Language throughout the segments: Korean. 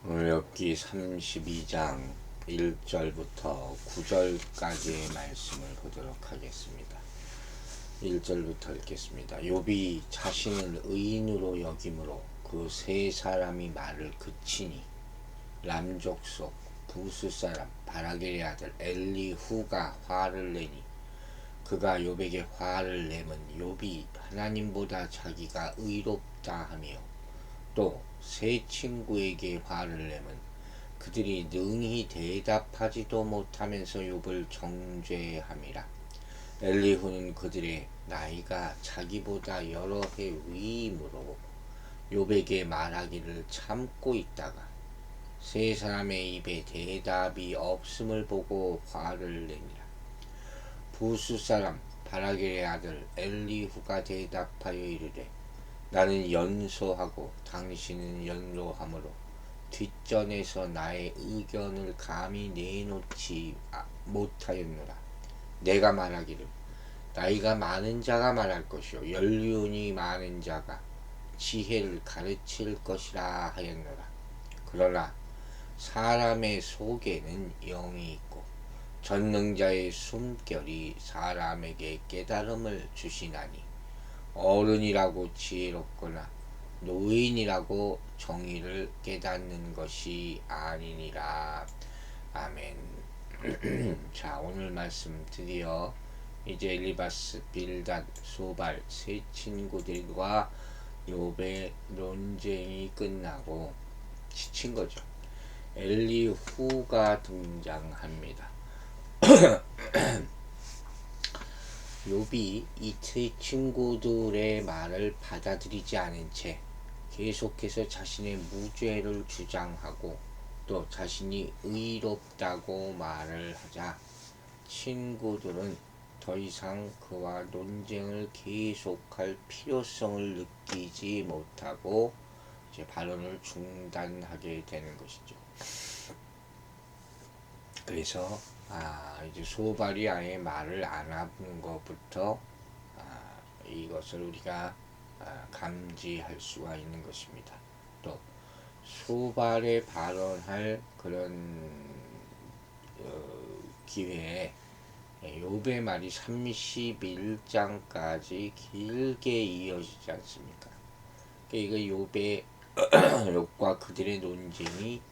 오늘 욥기 32장 1절부터 9절까지의 말씀을 보도록 하겠습니다. 1절부터 읽겠습니다. 욥이 자신을 의인으로 여김으로 그 세 사람이 말을 그치니 람족 속 부스 사람 바라겔의 아들 엘리후가 화를 내니 그가 욥에게 화를 내면 욥이 하나님보다 자기가 의롭다 하며 또 세 친구에게 화를 내면 그들이 능히 대답하지도 못하면서 욥을 정죄함이라. 엘리후는 그들의 나이가 자기보다 여러 해 위이므로 욥에게 말하기를 참고 있다가 세 사람의 입에 대답이 없음을 보고 화를 내니라. 부수 사람 바라겔의 아들 엘리후가 대답하여 이르되 나는 연소하고 당신은 연로하므로 뒷전에서 나의 의견을 감히 내놓지 못하였노라. 내가 말하기를 나이가 많은 자가 말할 것이요 연륜이 많은 자가 지혜를 가르칠 것이라 하였노라. 그러나 사람의 속에는 영이 있고 전능자의 숨결이 사람에게 깨달음을 주시나니 어른이라고 지혜롭거나 노인이라고 정의를 깨닫는 것이 아니니라. 아멘. 자, 오늘 말씀 드디어 이제 엘리바스, 빌닷, 소발 세 친구들과 욥의 논쟁이 끝나고 지친 거죠. 엘리후가 등장합니다. 욥이 이 세 친구들의 말을 받아들이지 않은 채 계속해서 자신의 무죄를 주장하고 또 자신이 의롭다고 말을 하자 친구들은 더 이상 그와 논쟁을 계속할 필요성을 느끼지 못하고 이제 발언을 중단하게 되는 것이죠. 그래서 이제 소발이 아예 말을 안 하는 것부터 이것을 우리가 감지할 수가 있는 것입니다. 또 소발의 발언할 그런 기회에 욥의 말이 31장까지 길게 이어지지 않습니까? 그러니까 이거 욥과 그들의 논쟁이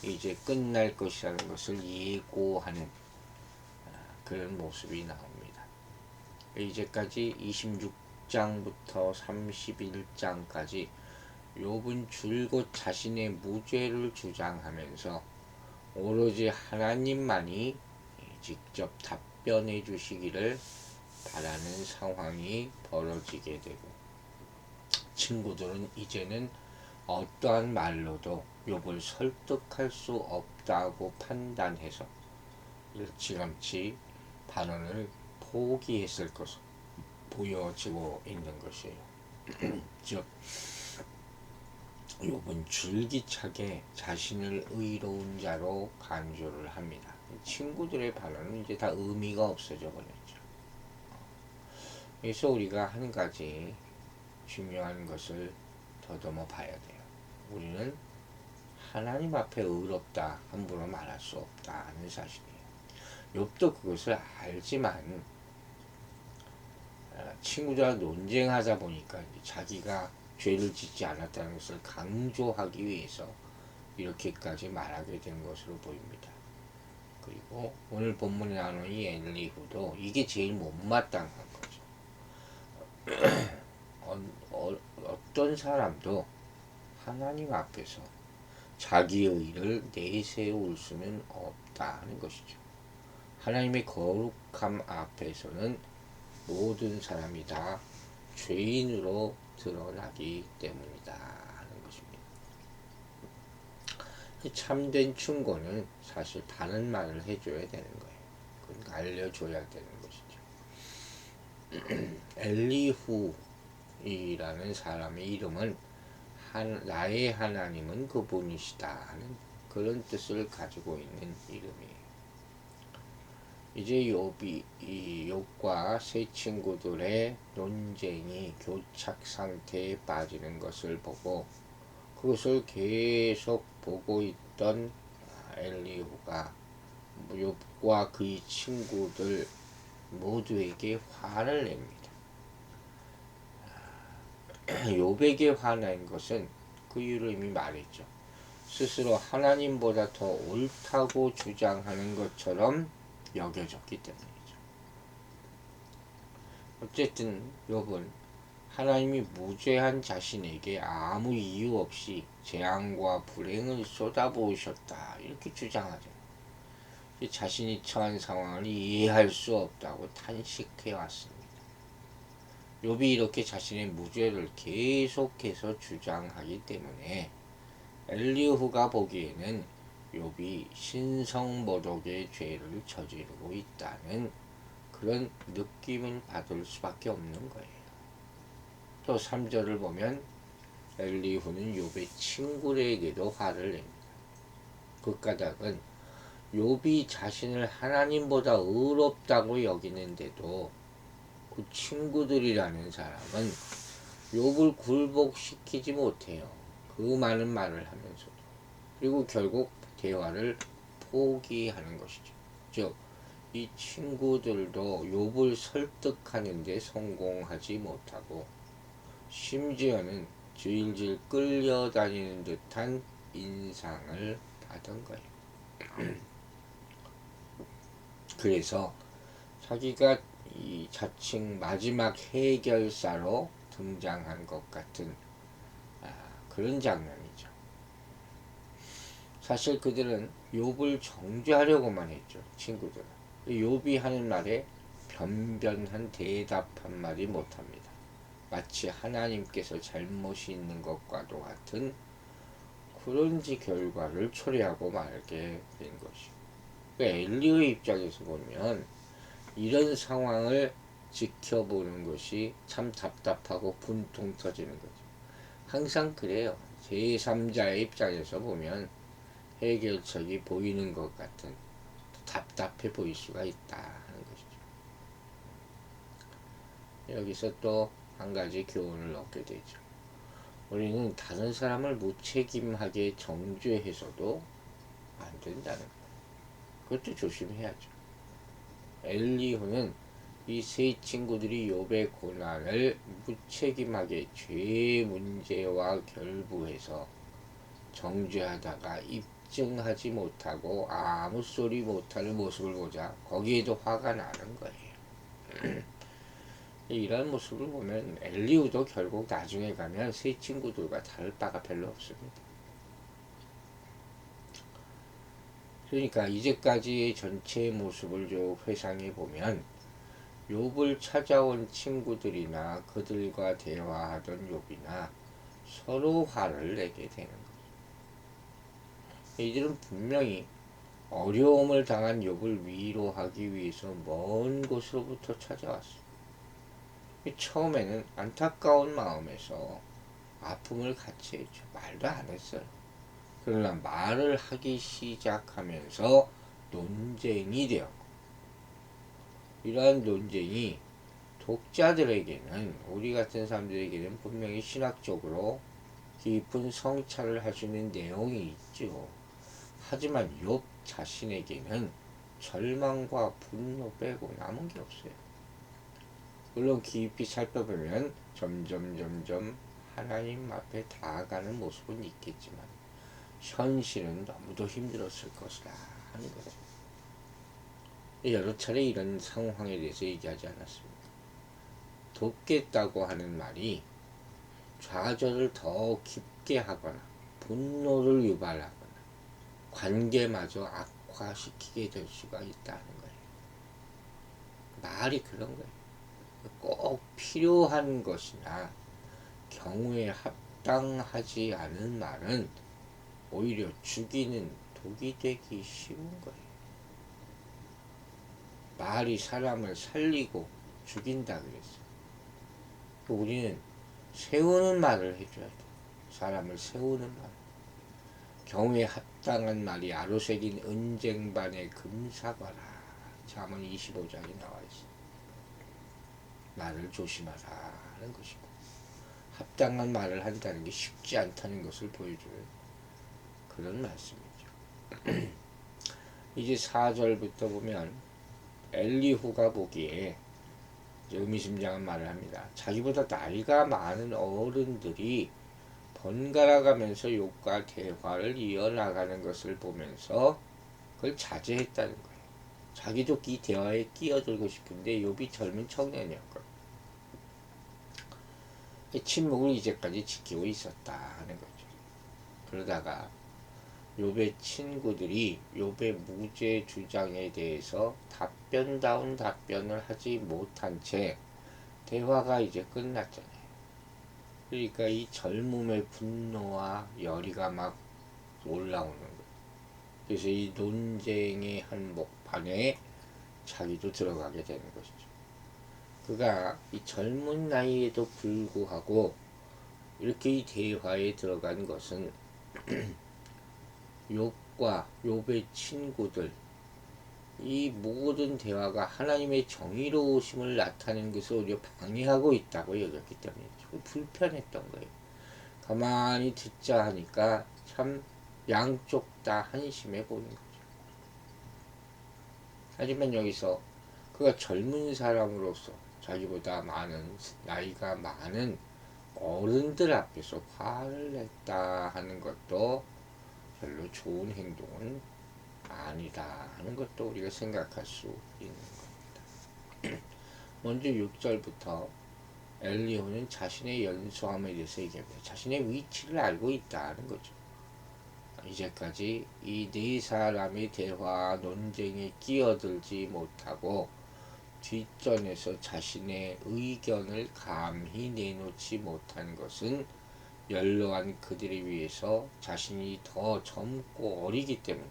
이제 끝날 것이라는 것을 예고하는 그런 모습이 나옵니다. 이제까지 26장부터 31장까지 욥은 줄곧 자신의 무죄를 주장하면서 오로지 하나님만이 직접 답변해 주시기를 바라는 상황이 벌어지게 되고 친구들은 이제는 어떠한 말로도 욥을 설득할 수 없다고 판단해서 일찌감치 발언을 포기했을 것으로 보여지고 있는 것이에요. 즉 욥은 줄기차게 자신을 의로운 자로 간주를 합니다. 친구들의 발언은 이제 다 의미가 없어져 버렸죠. 그래서 우리가 한 가지 중요한 것을 더듬어 봐야 돼요. 우리는 하나님 앞에 의롭다 함부로 말할 수 없다는 사실이에요. 욥도 그것을 알지만 친구들과 논쟁하다 보니까 자기가 죄를 짓지 않았다는 것을 강조하기 위해서 이렇게까지 말하게 된 것으로 보입니다. 그리고 오늘 본문에 나오는 이 엘리후도 이게 제일 못마땅한 거죠. 어떤 사람도 하나님 앞에서 자기의 의를 내세울 수는 없다는 것이죠. 하나님의 거룩함 앞에서는 모든 사람이 다 죄인으로 드러나기 때문이다 하는 것입니다. 참된 충고는 사실 바른 말을 해줘야 되는 거예요. 그러니까 알려줘야 되는 것이죠. 엘리후이라는 사람의 이름은 나의 하나님은 그분이시다 하는 그런 뜻을 가지고 있는 이름이에요. 이제 욥과 세 친구들의 논쟁이 교착 상태에 빠지는 것을 보고 그것을 계속 보고 있던 엘리후가 욥과 그의 친구들 모두에게 화를 냅니다. 욥에게 화낸 것은 그 이유를 이미 말했죠. 스스로 하나님보다 더 옳다고 주장하는 것처럼 여겨졌기 때문이죠. 어쨌든 욥은 하나님이 무죄한 자신에게 아무 이유 없이 재앙과 불행을 쏟아부으셨다 이렇게 주장하죠. 자신이 처한 상황을 이해할 수 없다고 탄식해 왔습니다. 욥이 이렇게 자신의 무죄를 계속해서 주장하기 때문에 엘리후가 보기에는 욥이 신성모독의 죄를 저지르고 있다는 그런 느낌을 받을 수밖에 없는 거예요. 또 3절을 보면 엘리후는 욥의 친구에게도 화를 냅니다. 그 까닭은 욥이 자신을 하나님보다 의롭다고 여기는데도 그 친구들이라는 사람은 욥을 굴복시키지 못해요. 그 많은 말을 하면서도. 그리고 결국 대화를 포기하는 것이죠. 즉, 이 친구들도 욥을 설득하는 데 성공하지 못하고 심지어는 질질 끌려다니는 듯한 인상을 받은 거예요. 그래서 자기가 이 자칭 마지막 해결사로 등장한 것 같은 그런 장면이죠. 사실 그들은 욥을 정죄하려고만 했죠. 친구들은. 욥이 하는 말에 변변한 대답한 말이 못합니다. 마치 하나님께서 잘못이 있는 것과도 같은 그런 결과를 초래하고 말게 된 것이고, 엘리의 입장에서 보면 이런 상황을 지켜보는 것이 참 답답하고 분통 터지는 거죠. 항상 그래요. 제3자의 입장에서 보면 해결책이 보이는 것 같은 답답해 보일 수가 있다 하는 것이죠. 여기서 또 한 가지 교훈을 얻게 되죠. 우리는 다른 사람을 무책임하게 정죄해서도 안 된다는 거예요. 그것도 조심해야죠. 엘리후는 이 세 친구들이 욥의 고난을 무책임하게 죄의 문제와 결부해서 정죄하다가 입증하지 못하고 아무 소리 못하는 모습을 보자 거기에도 화가 나는 거예요. 이런 모습을 보면 엘리후도 결국 나중에 가면 세 친구들과 다를 바가 별로 없습니다. 그러니까 이제까지의 전체 모습을 쭉 회상해 보면 욥을 찾아온 친구들이나 그들과 대화하던 욥이나 서로 화를 내게 되는 거죠. 이들은 분명히 어려움을 당한 욥을 위로하기 위해서 먼 곳으로부터 찾아왔어요. 처음에는 안타까운 마음에서 아픔을 같이 했죠. 말도 안 했어요. 그러나 말을 하기 시작하면서 논쟁이 되었고, 이러한 논쟁이 독자들에게는, 우리 같은 사람들에게는 분명히 신학적으로 깊은 성찰을 할 수 있는 내용이 있죠. 하지만 욥 자신에게는 절망과 분노 빼고 남은 게 없어요. 물론 깊이 살펴보면 점점 하나님 앞에 다가가는 모습은 있겠지만 현실은 너무도 힘들었을 것이다 하는 거죠. 여러 차례 이런 상황에 대해서 얘기하지 않았습니까? 돕겠다고 하는 말이 좌절을 더 깊게 하거나 분노를 유발하거나 관계마저 악화시키게 될 수가 있다는 거예요. 말이 그런 거예요. 꼭 필요한 것이나 경우에 합당하지 않은 말은 오히려 죽이는 독이 되기 쉬운 거예요. 말이 사람을 살리고 죽인다 그랬어요. 우리는 세우는 말을 해줘야 돼. 사람을 세우는 말. 경우에 합당한 말이 아로새긴 은쟁반에 금사과라. 잠언 25장에 나와 있어. 말을 조심하라 하는 것이고, 합당한 말을 한다는 게 쉽지 않다는 것을 보여주는 그런 말씀이죠. 이제 4절부터 보면 엘리후가 보기에 의미심장한 말을 합니다. 자기보다 나이가 많은 어른들이 번갈아 가면서 욥과 대화를 이어나가는 것을 보면서 그걸 자제했다는 거예요. 자기도 이 대화에 끼어들고 싶은데 욥이 젊은 청년이었거든요. 침묵을 이제까지 지키고 있었다 하는 거죠. 그러다가 욥의 친구들이 욥의 무죄 주장에 대해서 답변다운 답변을 하지 못한 채 대화가 이제 끝났잖아요. 그러니까 이 젊음의 분노와 열의가 막 올라오는 거예요. 그래서 이 논쟁의 한복판에 자기도 들어가게 되는 것이죠. 그가 이 젊은 나이에도 불구하고 이렇게 이 대화에 들어간 것은 욥과 욥의 친구들, 이 모든 대화가 하나님의 정의로우심을 나타내는 것을 오히려 방해하고 있다고 여겼기 때문에 불편했던 거예요. 가만히 듣자 하니까 참 양쪽 다 한심해 보이는 거죠. 하지만 여기서 그가 젊은 사람으로서 자기보다 나이가 많은 어른들 앞에서 화를 냈다 하는 것도 별로 좋은 행동은 아니다 하는 것도 우리가 생각할 수 있는 겁니다. 먼저 6절부터 엘리후는 자신의 연소함에 대해서 얘기합니다. 자신의 위치를 알고 있다는 거죠. 이제까지 이 네 사람의 대화 논쟁에 끼어들지 못하고 뒷전에서 자신의 의견을 감히 내놓지 못한 것은 연로한 그들에 비해서 자신이 더 젊고 어리기 때문에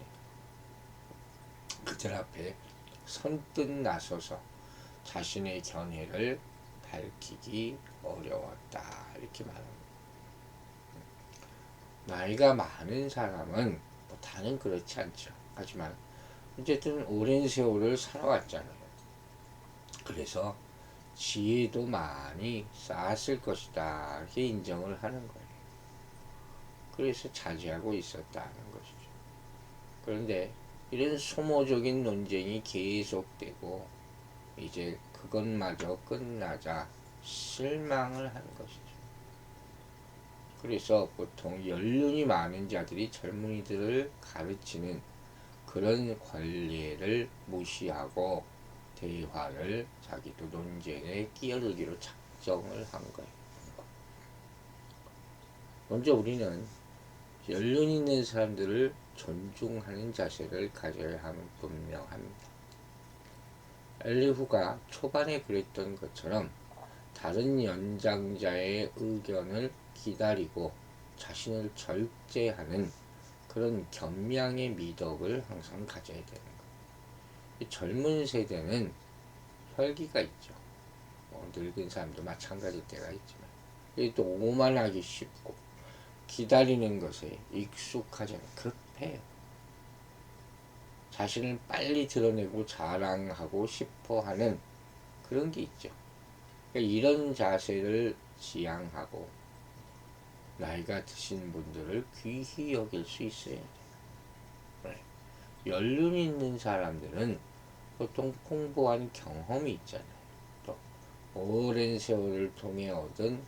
그들 앞에 선뜻 나서서 자신의 견해를 밝히기 어려웠다 이렇게 말합니다. 나이가 많은 사람은 다는 그렇지 않죠. 하지만 어쨌든 오랜 세월을 살아왔잖아요. 그래서 지혜도 많이 쌓았을 것이다 이렇게 인정을 하는 거예요. 그래서 자제하고 있었다는 것이죠. 그런데 이런 소모적인 논쟁이 계속되고 이제 그것마저 끝나자 실망을 하는 것이죠. 그래서 보통 연륜이 많은 자들이 젊은이들을 가르치는 그런 관례를 무시하고 대화를 자기도 논쟁에 끼어들기로 작정을 한 거예요. 먼저 우리는 연륜 있는 사람들을 존중하는 자세를 가져야 함은 분명합니다. 엘리후가 초반에 그랬던 것처럼 다른 연장자의 의견을 기다리고 자신을 절제하는 그런 겸양의 미덕을 항상 가져야 되는 거예요. 젊은 세대는 혈기가 있죠. 늙은 사람도 마찬가지일 때가 있지만 또 오만하기 쉽고 기다리는 것에 익숙하지 않아요. 급해요. 자신을 빨리 드러내고 자랑하고 싶어 하는 그런 게 있죠. 그러니까 이런 자세를 지향하고 나이가 드신 분들을 귀히 여길 수 있어야 돼요. 연륜 있는 사람들은 보통 풍부한 경험이 있잖아요. 또 오랜 세월을 통해 얻은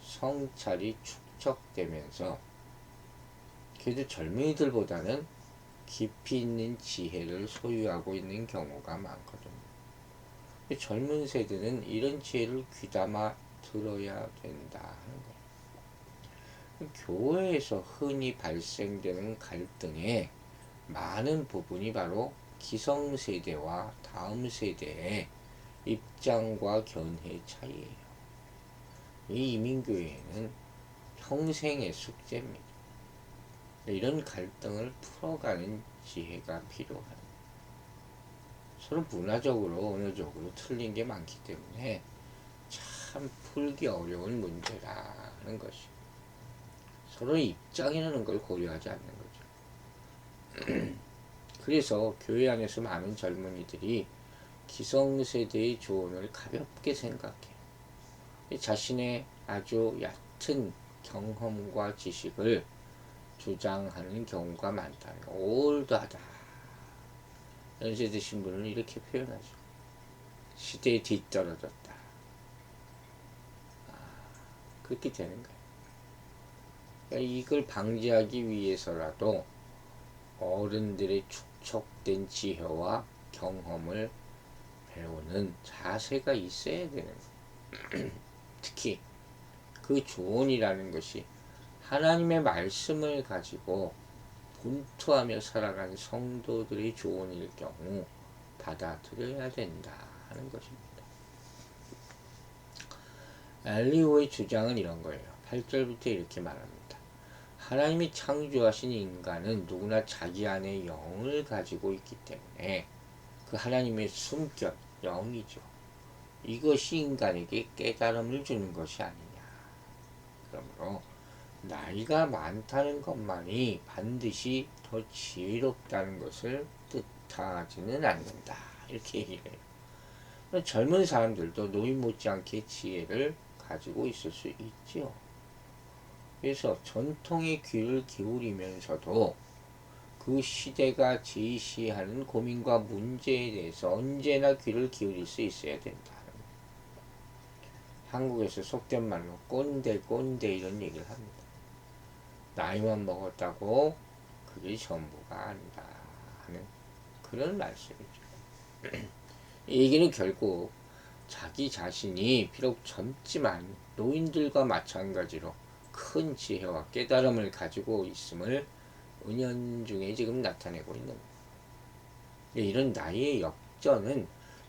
성찰이 축적되면서 그래도 젊은이들보다는 깊이 있는 지혜를 소유하고 있는 경우가 많거든요. 젊은 세대는 이런 지혜를 귀담아 들어야 된다 하는 거예요. 교회에서 흔히 발생되는 갈등의 많은 부분이 바로 기성세대와 다음 세대의 입장과 견해 차이예요. 이 이민교회는 평생의 숙제입니다. 이런 갈등을 풀어가는 지혜가 필요합니다. 서로 문화적으로 언어적으로 틀린 게 많기 때문에 참 풀기 어려운 문제라는 것이 서로의 입장이라는 걸 고려하지 않는 거죠. 그래서 교회 안에서 많은 젊은이들이 기성세대의 조언을 가볍게 생각해요. 자신의 아주 같은 경험과 지식을 주장하는 경우가 많다는 거. 올드하다. 연세 드신 분은 이렇게 표현하죠. 시대에 뒤떨어졌다. 그렇게 되는 거예요. 그러니까 이걸 방지하기 위해서라도 어른들의 축적된 지혜와 경험을 배우는 자세가 있어야 되는 거예요. 특히 그 조언이라는 것이 하나님의 말씀을 가지고 분투하며 살아가는 성도들의 조언일 경우 받아들여야 된다 하는 것입니다. 엘리후의 주장은 이런 거예요. 8절부터 이렇게 말합니다. 하나님이 창조하신 인간은 누구나 자기 안에 영을 가지고 있기 때문에 그 하나님의 숨결, 영이죠. 이것이 인간에게 깨달음을 주는 것이 아니냐. 그러므로 나이가 많다는 것만이 반드시 더 지혜롭다는 것을 뜻하지는 않는다. 이렇게 얘기를 해요. 젊은 사람들도 노인 못지않게 지혜를 가지고 있을 수 있지요. 그래서 전통의 귀를 기울이면서도 그 시대가 제시하는 고민과 문제에 대해서 언제나 귀를 기울일 수 있어야 된다. 한국에서 속된 말로 꼰대 이런 얘기를 합니다. 나이만 먹었다고 그게 전부가 아니다 하는 그런 말씀이죠. 이 얘기는 결국 자기 자신이 비록 젊지만 노인들과 마찬가지로 큰 지혜와 깨달음을 가지고 있음을 은연중에 지금 나타내고 있는 거예요. 이런 나이의 역전은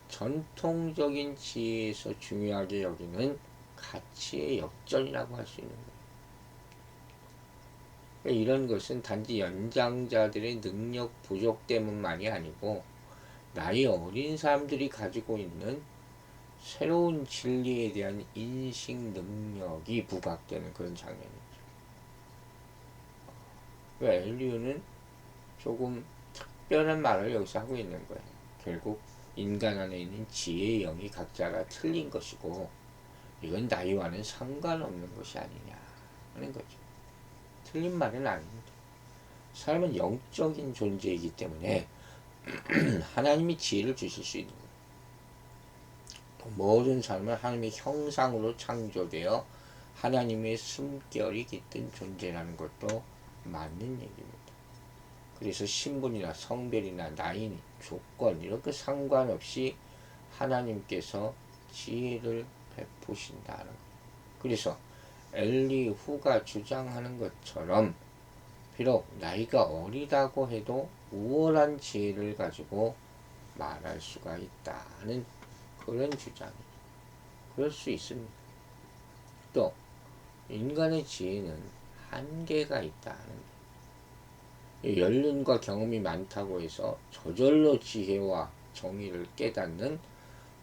전통적인 지혜에서 중요하게 여기는 가치의 역전이라고 할 수 있는 거예요. 이런 것은 단지 연장자들의 능력 부족 때문만이 아니고 나이 어린 사람들이 가지고 있는 새로운 진리에 대한 인식 능력이 부각되는 그런 장면이죠. 엘리후는 조금 특별한 말을 여기서 하고 있는 거예요. 결국 인간 안에 있는 지혜의 영이 각자가 틀린 것이고 이건 나이와는 상관없는 것이 아니냐 하는 거죠. 틀린 말은 아닙니다. 사람은 영적인 존재이기 때문에 하나님이 지혜를 주실 수 있는 거예요. 모든 사람은 하나님의 형상으로 창조되어 하나님의 숨결이 깃든 존재라는 것도 맞는 얘기입니다. 그래서 신분이나 성별이나 나이, 조건 이런 거 상관없이 하나님께서 지혜를 베푸신다는 거예요. 그래서 엘리후가 주장하는 것처럼 비록 나이가 어리다고 해도 우월한 지혜를 가지고 말할 수가 있다는 그런 주장이죠. 그럴 수 있습니다. 또 인간의 지혜는 한계가 있다는 거예요. 연륜과 경험이 많다고 해서 저절로 지혜와 정의를 깨닫는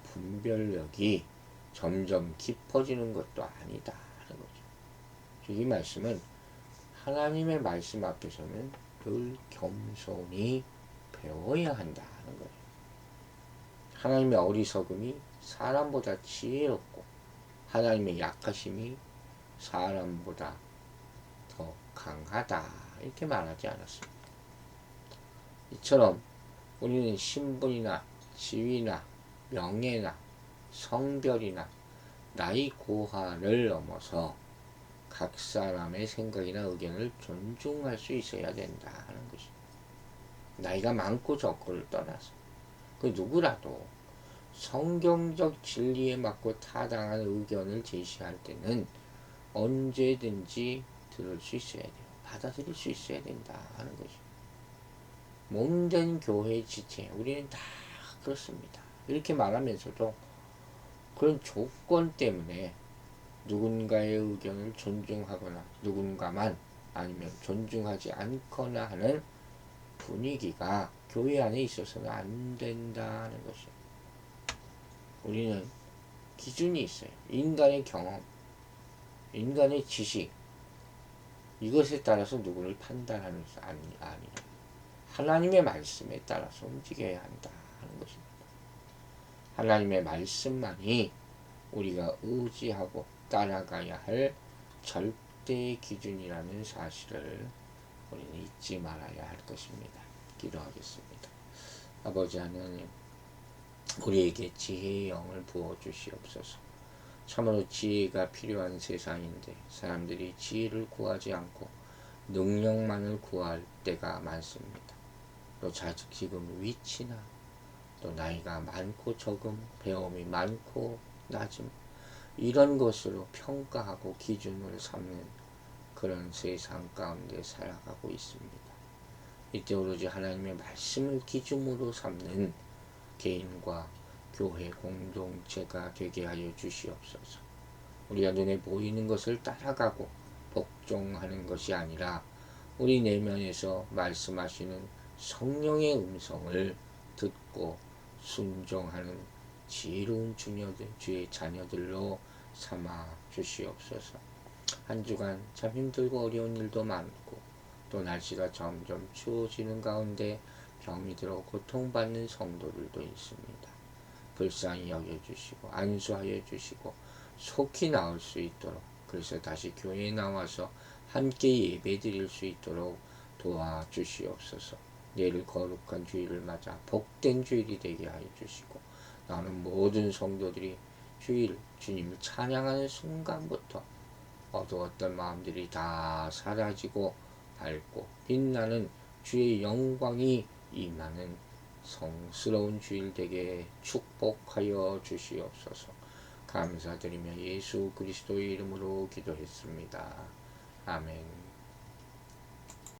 분별력이 점점 깊어지는 것도 아니다 하는 거죠. 이 말씀은 하나님의 말씀 앞에서는 늘 겸손히 배워야 한다 하는 거예요. 하나님의 어리석음이 사람보다 지혜롭고 하나님의 약하심이 사람보다 더 강하다 이렇게 말하지 않았습니다. 이처럼 우리는 신분이나 지위나 명예나 성별이나 나이 고하를 넘어서 각 사람의 생각이나 의견을 존중할 수 있어야 된다 하는 것입니다. 나이가 많고 적고를 떠나서 그 누구라도 성경적 진리에 맞고 타당한 의견을 제시할 때는 언제든지 들을 수 있어야 돼요. 받아들일 수 있어야 된다 하는 것입니다. 몸된 교회의 지체, 우리는 다 그렇습니다. 이렇게 말하면서도 그런 조건 때문에 누군가의 의견을 존중하거나 누군가만 아니면 존중하지 않거나 하는 분위기가 교회 안에 있어서는 안 된다는 것이에요. 우리는 기준이 있어요. 인간의 경험, 인간의 지식, 이것에 따라서 누구를 판단하는 것이 아니라 하나님의 말씀에 따라서 움직여야 한다 하는 것입니다. 하나님의 말씀만이 우리가 의지하고 따라가야 할 절대 기준이라는 사실을 우리는 잊지 말아야 할 것입니다. 기도하겠습니다. 아버지 하나님, 우리에게 지혜의 영을 부어 주시옵소서. 참으로 지혜가 필요한 세상인데 사람들이 지혜를 구하지 않고 능력만을 구할 때가 많습니다. 또 지금 위치나 또 나이가 많고 적음, 배움이 많고 낮음, 이런 것으로 평가하고 기준을 삼는 그런 세상 가운데 살아가고 있습니다. 이때 오로지 하나님의 말씀을 기준으로 삼는 개인과 교회 공동체가 되게 하여 주시옵소서. 우리가 눈에 보이는 것을 따라가고 복종하는 것이 아니라 우리 내면에서 말씀하시는 성령의 음성을 듣고 순종하는 지혜로운 주의 자녀들로 삼아 주시옵소서. 한 주간 참 힘들고 어려운 일도 많고 또 날씨가 점점 추워지는 가운데 병이 들어 고통받는 성도들도 있습니다. 불쌍히 여겨주시고 안수하여 주시고 속히 나을 수 있도록, 그래서 다시 교회에 나와서 함께 예배 드릴 수 있도록 도와주시옵소서. 내일 거룩한 주일을 맞아 복된 주일이 되게 하여 주시고 나는 모든 성도들이 주님을 찬양하는 순간부터 어두웠던 마음들이 다 사라지고 밝고 빛나는 주의 영광이 임하는 성스러운 주일 되게 축복하여 주시옵소서. 감사드리며 예수 그리스도의 이름으로 기도했습니다. 아멘.